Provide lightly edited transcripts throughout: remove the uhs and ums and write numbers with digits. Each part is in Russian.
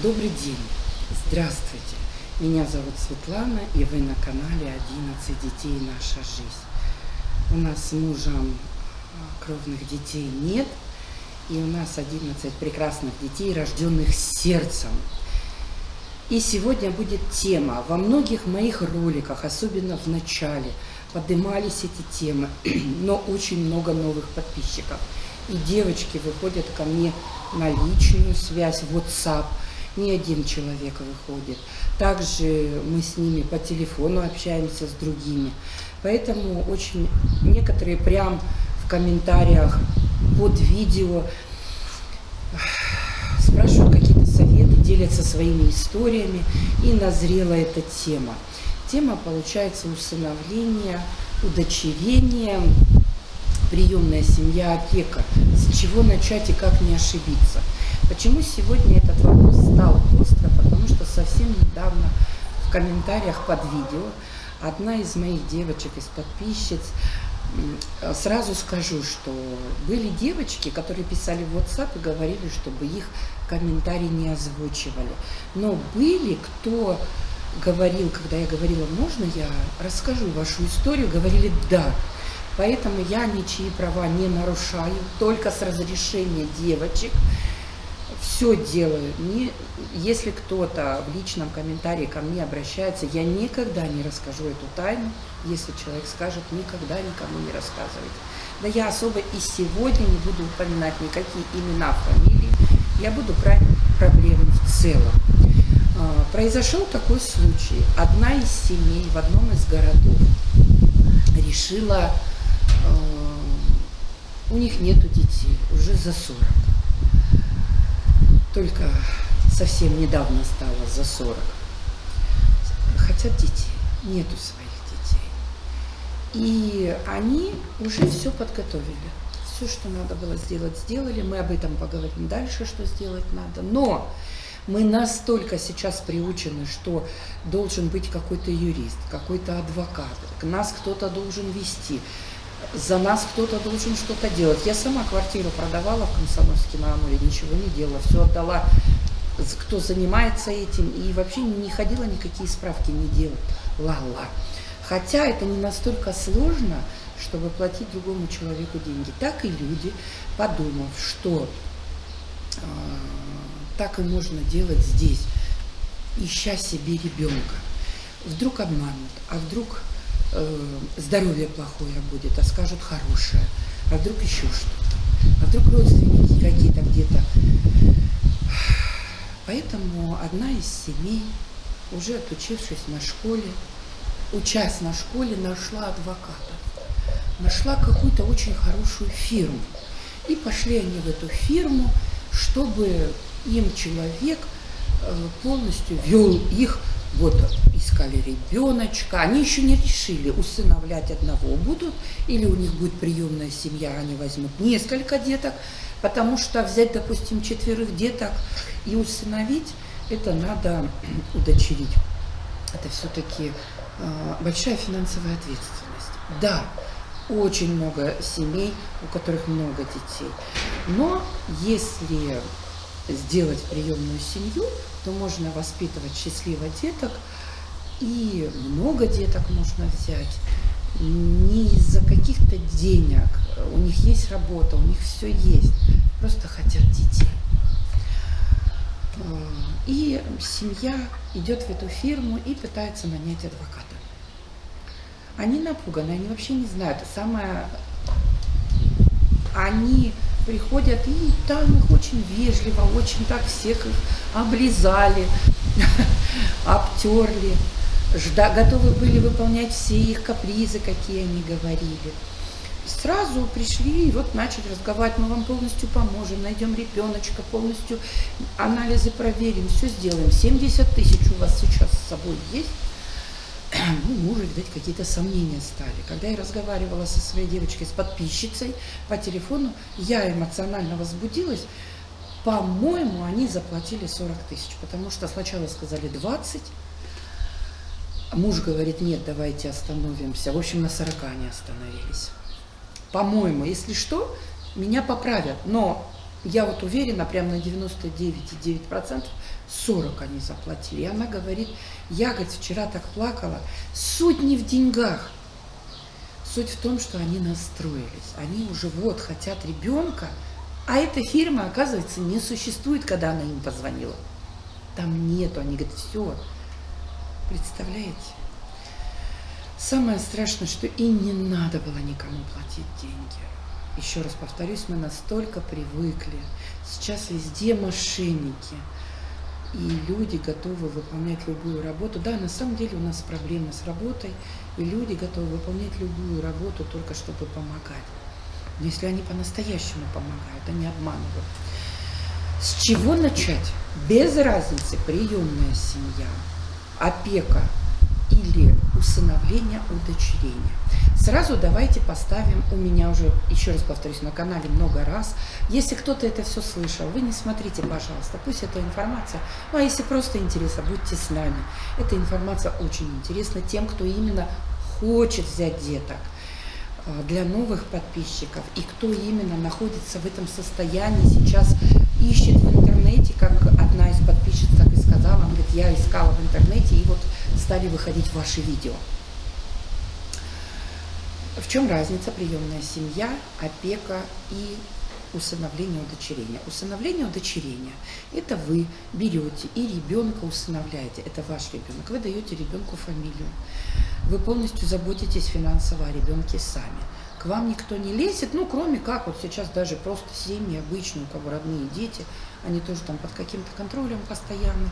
Добрый день, здравствуйте. Меня зовут Светлана, и вы на канале «11 детей. Наша жизнь». У нас с мужем кровных детей нет, и у нас 11 прекрасных детей, рожденных сердцем. И сегодня будет тема. Во многих моих роликах, особенно в начале, поднимались эти темы, но очень много новых подписчиков. И девочки выходят ко мне на личную связь в WhatsApp. Не один человек выходит. Также мы с ними по телефону общаемся с другими. Поэтому очень некоторые прям в комментариях под видео спрашивают какие-то советы, делятся своими историями. И назрела эта тема. Тема получается усыновление, удочерение, приемная семья, опека. С чего начать и как не ошибиться. Почему сегодня этот вопрос стал остро? Потому что совсем недавно в комментариях под видео одна из моих девочек, из подписчиц, сразу скажу, что были девочки, которые писали в WhatsApp и говорили, чтобы их комментарии не озвучивали. Но были, кто говорил, когда я говорила, можно я расскажу вашу историю, говорили да. Поэтому я ничьи права не нарушаю, только с разрешения девочек. Все делаю. Если кто-то в личном комментарии ко мне обращается, я никогда не расскажу эту тайну, если человек скажет, никогда никому не рассказывайте. Да я особо и сегодня не буду упоминать никакие имена, фамилии. Я буду брать проблемы в целом. Произошел такой случай. Одна из семей в одном из городов решила, у них нету детей, уже за 40. Только совсем недавно стало за 40. Хотят детей, нету своих детей. И они уже все подготовили. Все, что надо было сделать, сделали. Мы об этом поговорим дальше, что сделать надо. Но мы настолько сейчас приучены, что должен быть какой-то юрист, какой-то адвокат. Нас кто-то должен вести. За нас кто-то должен что-то делать. Я сама квартиру продавала в Комсомольске-на-Амуре, ничего не делала, все отдала, кто занимается этим, и вообще не ходила, никакие справки не делала. Хотя это не настолько сложно, чтобы платить другому человеку деньги. Так и люди, подумав, что так и можно делать здесь, ища себе ребенка. Вдруг обманут, а вдруг здоровье плохое будет, а скажут хорошее, а вдруг еще что-то, а вдруг родственники какие-то где-то. Поэтому одна из семей, уже отучившись на школе, учась на школе, нашла адвоката, нашла какую-то очень хорошую фирму. И пошли они в эту фирму, чтобы им человек полностью вел их. Вот искали ребеночка, они еще не решили, усыновлять одного будут, или у них будет приемная семья, они возьмут несколько деток, потому что взять, допустим, 4 деток и усыновить, это надо удочерить. Это все-таки большая финансовая ответственность. Да, очень много семей, у которых много детей, но если сделать приемную семью, то можно воспитывать счастливо деток, и много деток можно взять не из-за каких-то денег, у них есть работа, у них все есть, просто хотят детей. И семья идет в эту фирму и пытается нанять адвоката. Они напуганы, они вообще не знают. Они приходят, и там их очень вежливо, очень так всех их облизали, обтерли, готовы были выполнять все их капризы, какие они говорили. Сразу пришли и вот начали разговаривать, мы вам полностью поможем, найдем ребеночка, полностью анализы проверим, все сделаем. 70 тысяч у вас сейчас с собой есть? Ну, мужу, видать, какие-то сомнения стали. Когда я разговаривала со своей девочкой, с подписчицей по телефону, я эмоционально возбудилась. По-моему, они заплатили 40 тысяч, потому что сначала сказали 20, а муж говорит, нет, давайте остановимся. В общем, на 40 они остановились. По-моему, если что, меня поправят, но Я вот уверена, прям на 99,9%, 40 они заплатили. И она говорит, я, говорит, вчера так плакала. Суть не в деньгах. Суть в том, что они настроились. Они уже вот хотят ребенка, а эта фирма, оказывается, не существует, когда она им позвонила. Там нету. Они говорят, все. Представляете? Самое страшное, что и не надо было никому платить деньги. Еще раз повторюсь, мы настолько привыкли. Сейчас везде мошенники. И люди готовы выполнять любую работу. Да, на самом деле у нас проблемы с работой. И люди готовы выполнять любую работу только чтобы помогать. Но если они по-настоящему помогают, они обманывают. С чего начать? Без разницы, приемная семья, опека или усыновление, удочерение. Сразу давайте поставим, у меня уже, еще раз повторюсь, на канале много раз. Если кто-то это все слышал, вы не смотрите, пожалуйста, пусть эта информация, ну а если просто интересно, будьте с нами. Эта информация очень интересна тем, кто именно хочет взять деток, для новых подписчиков, и кто именно находится в этом состоянии, сейчас ищет в интернете, как одна из подписчиц так и сказала, она говорит, я искала в интернете, и вот стали выходить ваши видео. В чем разница приемная семья, опека и усыновление, удочерение? Усыновление, удочерение – это вы берете и ребенка усыновляете, это ваш ребенок, вы даете ребенку фамилию, вы полностью заботитесь финансово о ребенке сами. К вам никто не лезет, ну, кроме как вот сейчас даже просто семьи обычные, у кого родные дети, они тоже там под каким-то контролем постоянно.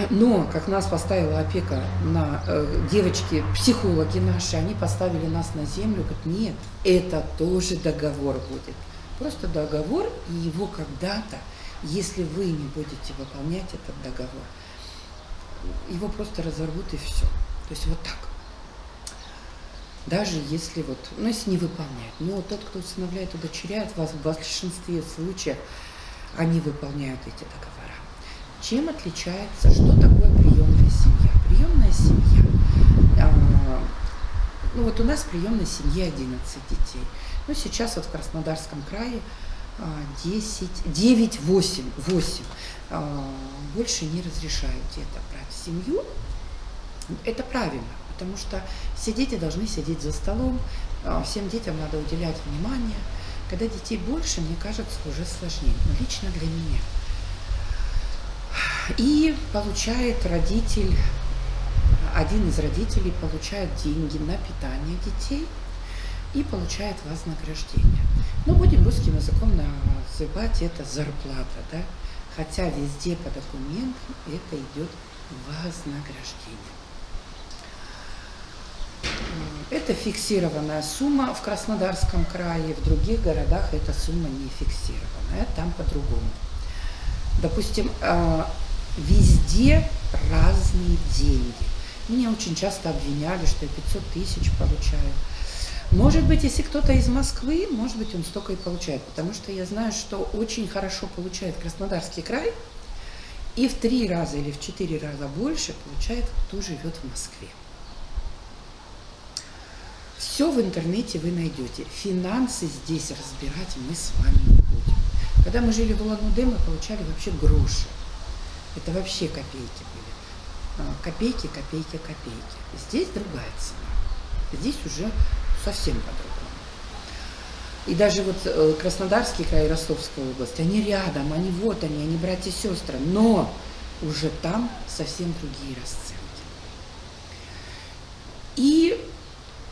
Но, как нас поставила опека на девочки, психологи наши, они поставили нас на землю, говорят, нет, это тоже договор будет. Просто договор, и его когда-то, если вы не будете выполнять этот договор, его просто разорвут и все. То есть вот так. Даже если вот, ну если не выполняют. Но тот, кто усыновляет, удочеряет вас, в большинстве случаев они выполняют эти договора. Чем отличается, что такое приемная семья? Приемная семья, ну вот у нас в приемной семье 11 детей. Но сейчас вот в Краснодарском крае 8. Больше не разрешают деток брать в семью. Это правильно, потому что все дети должны сидеть за столом, всем детям надо уделять внимание. Когда детей больше, мне кажется, уже сложнее, но лично для меня. И получает родитель, один из родителей получает деньги на питание детей и получает вознаграждение. Но будем русским языком называть это зарплата, да? Хотя везде по документам это идет вознаграждение. Это фиксированная сумма в Краснодарском крае, в других городах эта сумма не фиксированная, там по-другому. Допустим, везде разные деньги. Меня очень часто обвиняли, что я 500 тысяч получаю. Может быть, если кто-то из Москвы, может быть, он столько и получает, потому что я знаю, что очень хорошо получает Краснодарский край, и в 3 раза или в 4 раза больше получает, кто живет в Москве. Все в интернете вы найдете. Финансы здесь разбирать мы с вами не будем. Когда мы жили в Улан-Удэ, мы получали вообще гроши. Это вообще копейки были. Копейки, копейки, копейки. Здесь другая цена. Здесь уже совсем по-другому. И даже вот Краснодарский край и Ростовская область, они рядом, они братья и сестры, но уже там совсем другие расценки. И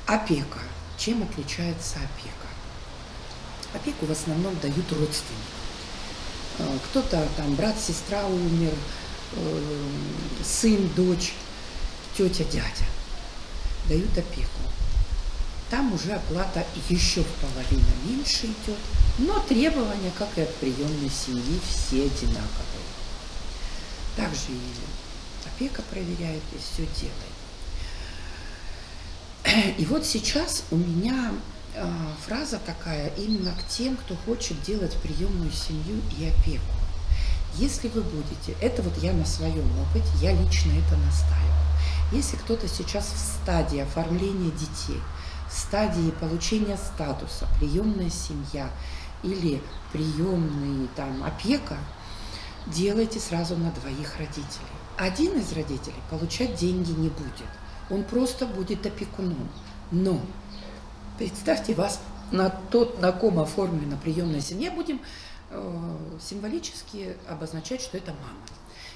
опека. Чем отличается опека? Опеку в основном дают родственникам. Кто-то там брат, сестра умер, сын, дочь, тетя, дядя. Дают опеку. Там уже оплата еще в половину меньше идет, но требования, как и от приемной семьи, все одинаковые. Также и опека проверяет и все делает. И вот сейчас у меня фраза такая именно к тем, кто хочет делать приемную семью и опеку. Если вы будете, это вот я на своем опыте, я лично это настаиваю. Если кто-то сейчас в стадии оформления детей, в стадии получения статуса, приемная семья или приемный там опека, делайте сразу на двоих родителей. Один из родителей получать деньги не будет, он просто будет опекуном. Но представьте, вас на тот, на ком оформлена приемная семья, будем символически обозначать, что это мама.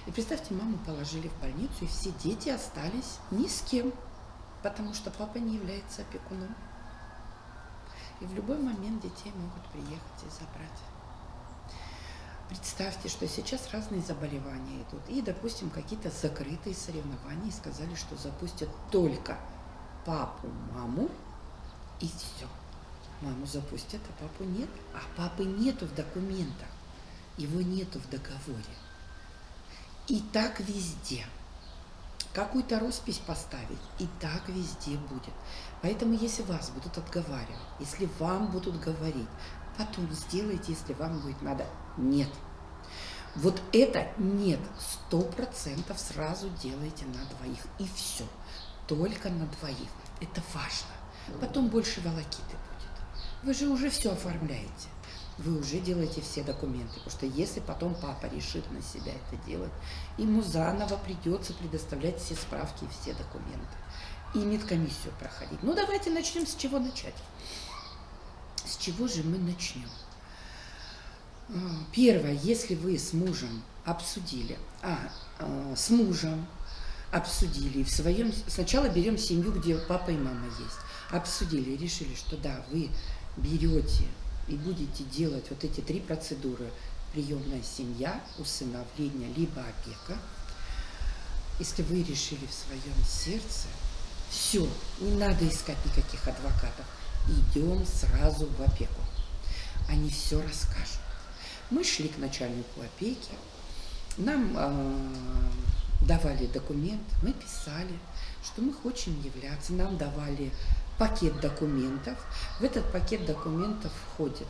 И представьте, маму положили в больницу, и все дети остались ни с кем, потому что папа не является опекуном. И в любой момент детей могут приехать и забрать. Представьте, что сейчас разные заболевания идут. И, допустим, какие-то закрытые соревнования, и сказали, что запустят только папу, маму, и все. Маму запустят, а папу нет. А папы нету в документах. Его нету в договоре. И так везде. Какую-то роспись поставить, и так везде будет. Поэтому, если вас будут отговаривать, если вам будут говорить, потом сделайте, если вам будет надо. Нет. Вот это нет. 100% сразу делайте на двоих. И все. Только на двоих. Это важно. Потом больше волокиты будет. Вы же уже все оформляете. Вы уже делаете все документы, потому что если потом папа решит на себя это делать, ему заново придется предоставлять все справки и все документы. И медкомиссию проходить. Ну, давайте начнем, с чего начать. С чего же мы начнем? Первое, если вы с мужем обсудили, с мужем обсудили, в своем, сначала берем семью, где папа и мама есть, обсудили и решили, что да, вы берете и будете делать вот эти 3 процедуры: приемная семья, усыновление, либо опека. Если вы решили в своем сердце, все, не надо искать никаких адвокатов, идем сразу в опеку. Они все расскажут. Мы шли к начальнику опеки, нам давали документ, мы писали, что мы хотим являться, нам давали пакет документов. В этот пакет документов входит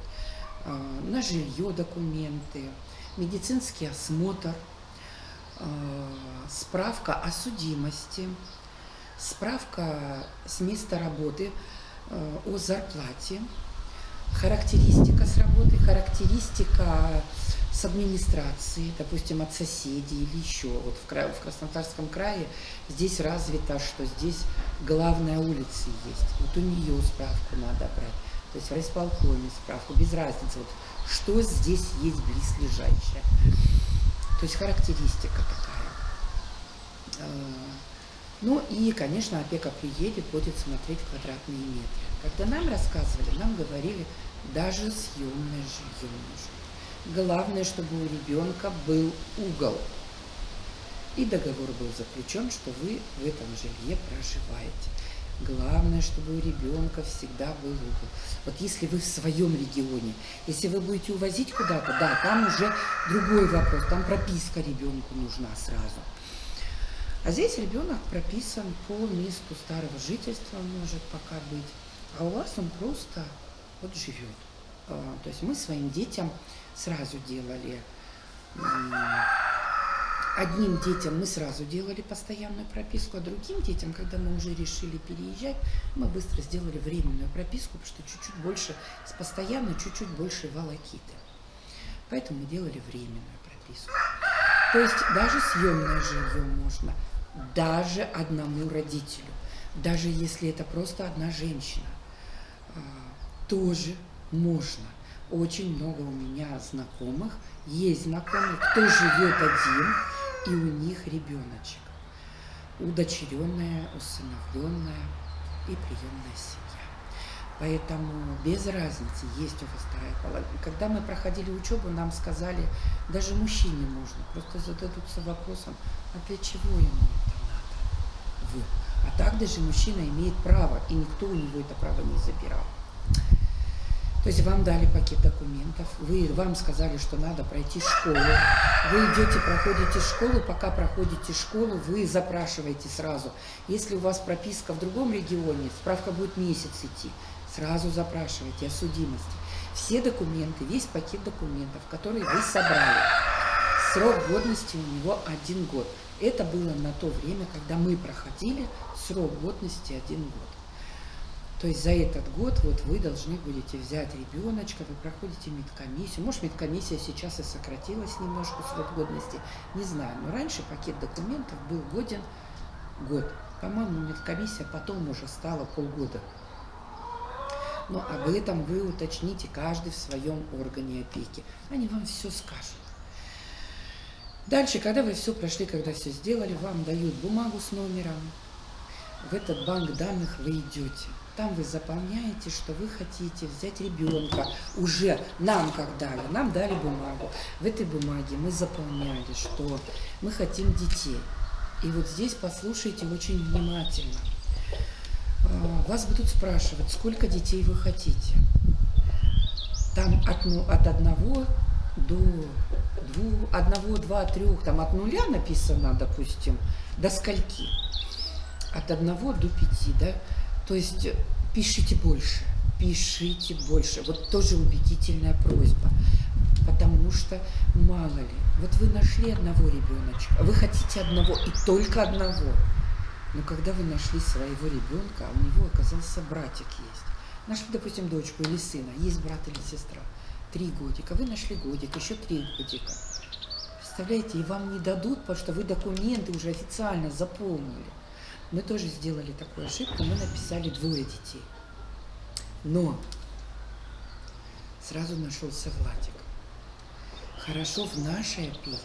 на жилье документы, медицинский осмотр, справка о судимости, справка с места работы о зарплате, характеристика с работы, характеристика с администрации, допустим, от соседей или еще. Вот в Краснодарском крае здесь развито, что здесь главная улица есть. Вот у нее справку надо брать. То есть в райисполкоме справку, без разницы, вот, что здесь есть близлежащее. То есть характеристика такая. Ну и, конечно, опека приедет, будет смотреть квадратные метры. Когда нам рассказывали, нам говорили, даже съемное жилье нужно. Главное, чтобы у ребенка был угол. И договор был заключен, что вы в этом жилье проживаете. Главное, чтобы у ребенка всегда был угол. Вот если вы в своем регионе, если вы будете увозить куда-то, да, там уже другой вопрос, там прописка ребенку нужна сразу. А здесь ребенок прописан по месту старого жительства, может пока быть, а у вас он просто вот живет. То есть мы своим детям сразу делали, одним детям мы сразу делали постоянную прописку, а другим детям, когда мы уже решили переезжать, мы быстро сделали временную прописку, потому что чуть-чуть больше, с постоянной чуть-чуть больше волокиты. Поэтому мы делали временную прописку. То есть даже съемное жилье можно, даже одному родителю, даже если это просто одна женщина, тоже можно. Очень много у меня знакомых, есть знакомые, кто живет один, и у них ребеночек. Удочеренная, усыновленная и приемная семья. Поэтому без разницы, есть у вас вторая половина. Когда мы проходили учебу, нам сказали, даже мужчине можно. Просто зададутся вопросом, а для чего ему это надо? А так даже мужчина имеет право, и никто у него это право не забирал. То есть вам дали пакет документов, вам сказали, что надо пройти школу. Вы идете, проходите школу, пока проходите школу, вы запрашиваете сразу. Если у вас прописка в другом регионе, справка будет месяц идти, сразу запрашивайте о судимости. Все документы, весь пакет документов, которые вы собрали. Срок годности у него 1 год. Это было на то время, когда мы проходили, срок годности 1 год. То есть за этот год вот вы должны будете взять ребеночка, вы проходите медкомиссию. Может, медкомиссия сейчас и сократилась немножко срок годности, не знаю. Но раньше пакет документов был годен год. По-моему, медкомиссия потом уже стала полгода. Но об этом вы уточните каждый в своем органе опеки. Они вам все скажут. Дальше, когда вы все прошли, когда все сделали, вам дают бумагу с номером. В этот банк данных вы идете. Там вы заполняете, что вы хотите взять ребенка. Уже нам как дали, нам дали бумагу. В этой бумаге мы заполняли, что мы хотим детей. И вот здесь послушайте очень внимательно. Вас будут спрашивать, сколько детей вы хотите. Там от 1 до 2, 1, 2, 3, там от 0 написано, допустим, до скольки? От 1 до 5, да? То есть пишите больше, пишите больше. Вот тоже убедительная просьба, потому что мало ли, вот вы нашли одного ребеночка, вы хотите одного и только одного, но когда вы нашли своего ребенка, а у него оказался братик есть, нашли, допустим, дочку или сына, есть брат или сестра, 3 годика, вы нашли годик, еще 3 годика. Представляете, и вам не дадут, потому что вы документы уже официально заполнили. Мы тоже сделали такую ошибку, мы написали 2 детей. Но сразу нашелся Владик. Хорошо, в нашей опеке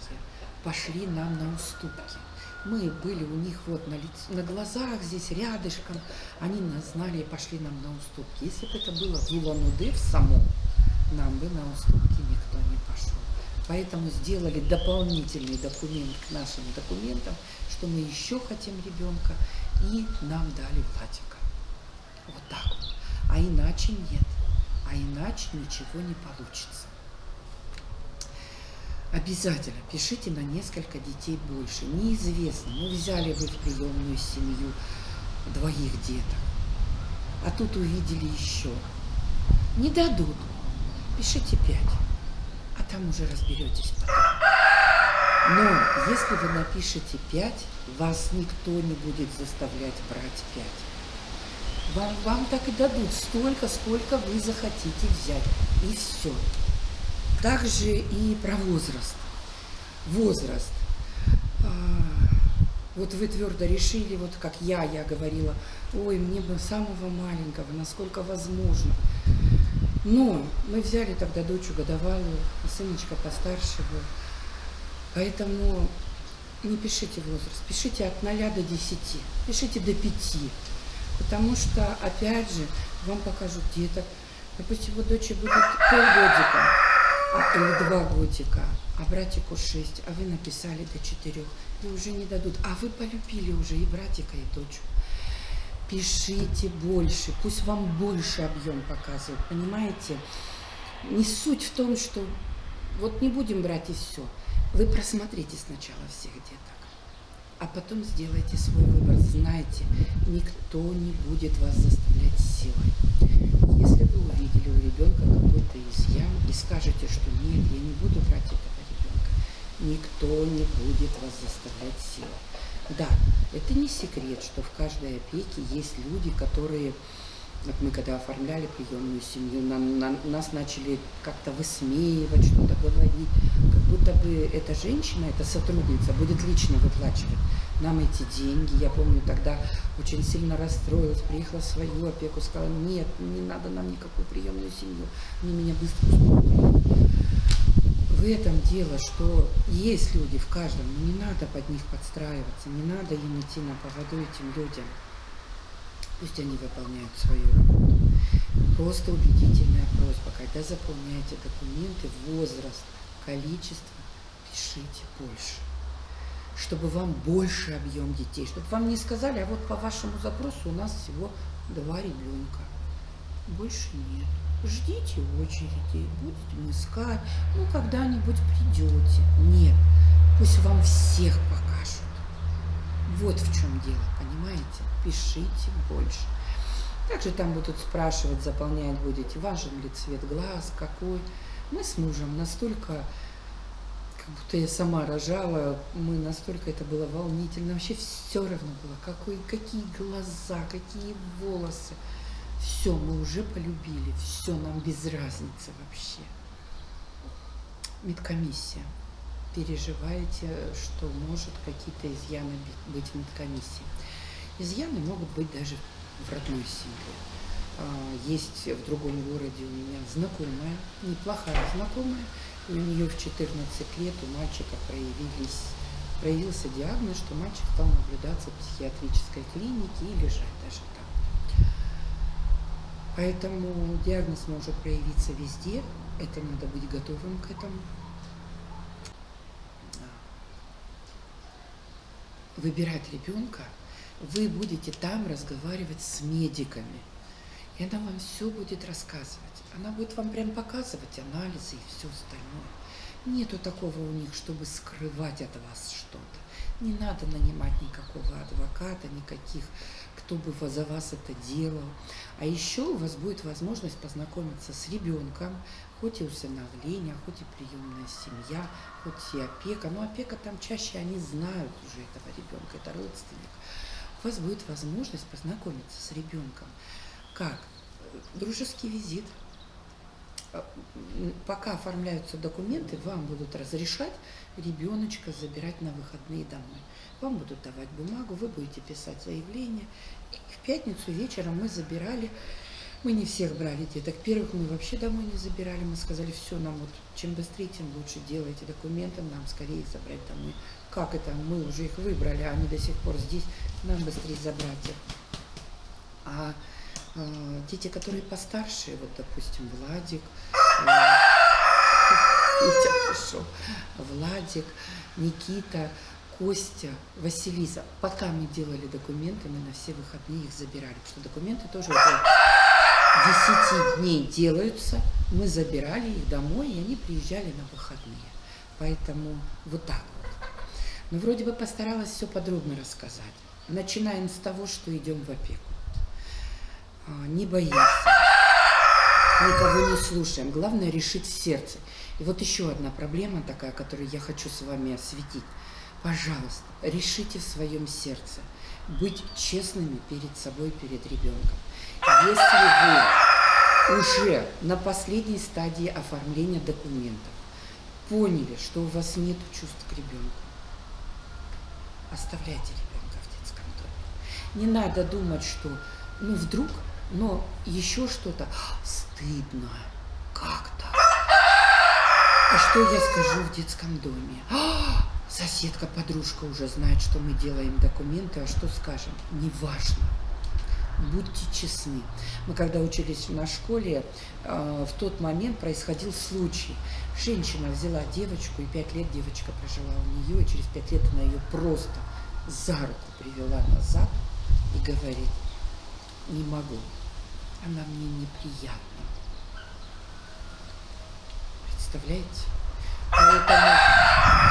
пошли нам на уступки. Мы были у них вот на глазах, здесь рядышком, они нас знали и пошли нам на уступки. Если бы это было в Улан-Удэ в самом, нам бы на уступки никто не пошел. Поэтому сделали дополнительный документ к нашим документам, что мы еще хотим ребенка, и нам дали Владика. Вот так вот. А иначе нет. А иначе ничего не получится. Обязательно пишите на несколько детей больше. Неизвестно, ну взяли вы в приемную семью 2 деток, а тут увидели еще. Не дадут. Пишите 5. А там уже разберетесь потом. Но если вы напишете 5, вас никто не будет заставлять брать 5. Вам так и дадут столько, сколько вы захотите взять. И все. Также и про возраст. Возраст. Вот вы твердо решили, вот как я говорила, ой, мне бы самого маленького, насколько возможно. Но мы взяли тогда дочь годовалую, а сыночка постарше был. Поэтому не пишите возраст, пишите от 0 до 10, пишите до 5. Потому что, опять же, вам покажут деток. Допустим, вот дочери будет полгодика или 2 годика, а братику 6, а вы написали до 4. И уже не дадут. А вы полюбили уже и братика, и дочку. Пишите больше, пусть вам больше объем показывают, понимаете? Не суть в том, что вот не будем брать и все. Вы просмотрите сначала всех деток, а потом сделайте свой выбор. Знаете, никто не будет вас заставлять силой. Если вы увидели у ребенка какой-то изъян и скажете, что нет, я не буду брать этого ребенка, никто не будет вас заставлять силой. Да, это не секрет, что в каждой опеке есть люди, которые, вот мы когда оформляли приемную семью, нас начали как-то высмеивать, что-то говорить, как будто бы эта женщина, эта сотрудница будет лично выплачивать нам эти деньги. Я помню, тогда очень сильно расстроилась, приехала в свою опеку, сказала, нет, не надо нам никакую приемную семью, они меня быстро успокоили. В этом дело, что есть люди в каждом, но не надо под них подстраиваться, не надо им идти на поводу этим людям. Пусть они выполняют свою работу. Просто убедительная просьба, когда заполняете документы, возраст, количество, пишите больше. Чтобы вам больше объем детей, чтобы вам не сказали, а вот по вашему запросу у нас всего 2 ребенка. Больше нет. Ждите очереди, будем искать, ну когда-нибудь придете. Нет, пусть вам всех покажут. Вот в чем дело, понимаете? Пишите больше. Также там будут спрашивать, заполнять будете, важен ли цвет глаз, какой. Мы с мужем настолько, как будто я сама рожала, мы настолько, это было волнительно. Вообще все равно было, какие глаза, какие волосы. Все, мы уже полюбили, все, нам без разницы вообще. Медкомиссия. Переживаете, что может какие-то изъяны быть в медкомиссии. Изъяны могут быть даже в родной семье. Есть в другом городе у меня знакомая, неплохая знакомая, и у нее в 14 лет у мальчика проявился диагноз, что мальчик стал наблюдаться в психиатрической клинике и лежать даже там. Поэтому диагноз может проявиться везде, это надо быть готовым к этому. Выбирать ребенка, вы будете там разговаривать с медиками, и она вам все будет рассказывать. Она будет вам прям показывать анализы и все остальное. Нету такого у них, чтобы скрывать от вас что-то. Не надо нанимать никакого адвоката, никаких, кто бы за вас это делал. А еще у вас будет возможность познакомиться с ребенком, хоть и усыновление, хоть и приемная семья, хоть и опека. Но опека там чаще они знают уже этого ребенка, это родственник. У вас будет возможность познакомиться с ребенком. Как? Дружеский визит. Пока оформляются документы, вам будут разрешать ребеночка забирать на выходные домой. Вам будут давать бумагу, вы будете писать заявление. И в пятницу вечером мы забирали, мы не всех брали деток. Первых мы вообще домой не забирали, мы сказали, все, нам вот чем быстрее, тем лучше делайте документы, нам скорее их забрать домой. Как это? Мы уже их выбрали, а они до сих пор здесь, нам быстрее забрать их. А дети, которые постарше, вот, допустим, Владик, Никита, Костя, Василиса. Пока мы делали документы, мы на все выходные их забирали, потому что документы тоже около 10 дней делаются. Мы забирали их домой, и они приезжали на выходные. Поэтому вот так вот. Но вроде бы постаралась все подробно рассказать. Начинаем с того, что идем в опеку. Не боимся, никого не слушаем. Главное решить в сердце. И вот еще одна проблема такая, которую я хочу с вами осветить. Пожалуйста, решите в своем сердце быть честными перед собой, перед ребенком. Если вы уже на последней стадии оформления документов поняли, что у вас нет чувств к ребенку, оставляйте ребенка в детском доме. Не надо думать, что вдруг, но еще что-то стыдно как-то. А что я скажу в детском доме? Соседка, подружка уже знает, что мы делаем документы, а что скажем? Неважно. Будьте честны. Мы когда учились на школе, в тот момент происходил случай. Женщина взяла девочку, и 5 лет девочка прожила у нее, и через 5 лет она ее просто за руку привела назад и говорит: не могу, она мне неприятна. Представляете? Поэтому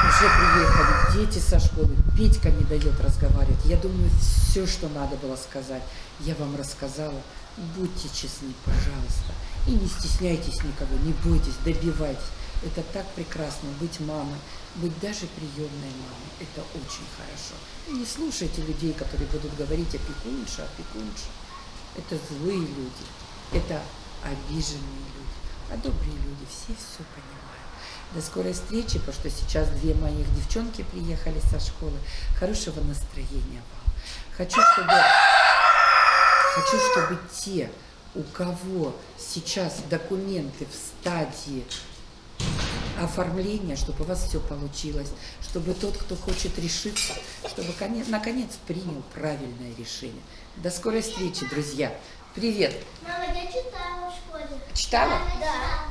уже приехали дети со школы, Петька не дает разговаривать. Я думаю, все, что надо было сказать, я вам рассказала. Будьте честны, пожалуйста. И не стесняйтесь никого, не бойтесь, добивайтесь. Это так прекрасно, быть мамой, быть даже приемной мамой. Это очень хорошо. И не слушайте людей, которые будут говорить опекунша, опекунша. Это злые люди, это обиженные люди. А добрые люди все понимают. До скорой встречи, потому что сейчас 2 моих девчонки приехали со школы. Хорошего настроения вам. Хочу, чтобы те, у кого сейчас документы в стадии оформления, чтобы у вас все получилось, чтобы тот, кто хочет решиться, чтобы наконец принял правильное решение. До скорой встречи, друзья. Привет. Мама, я читала в школе. Читала? Да.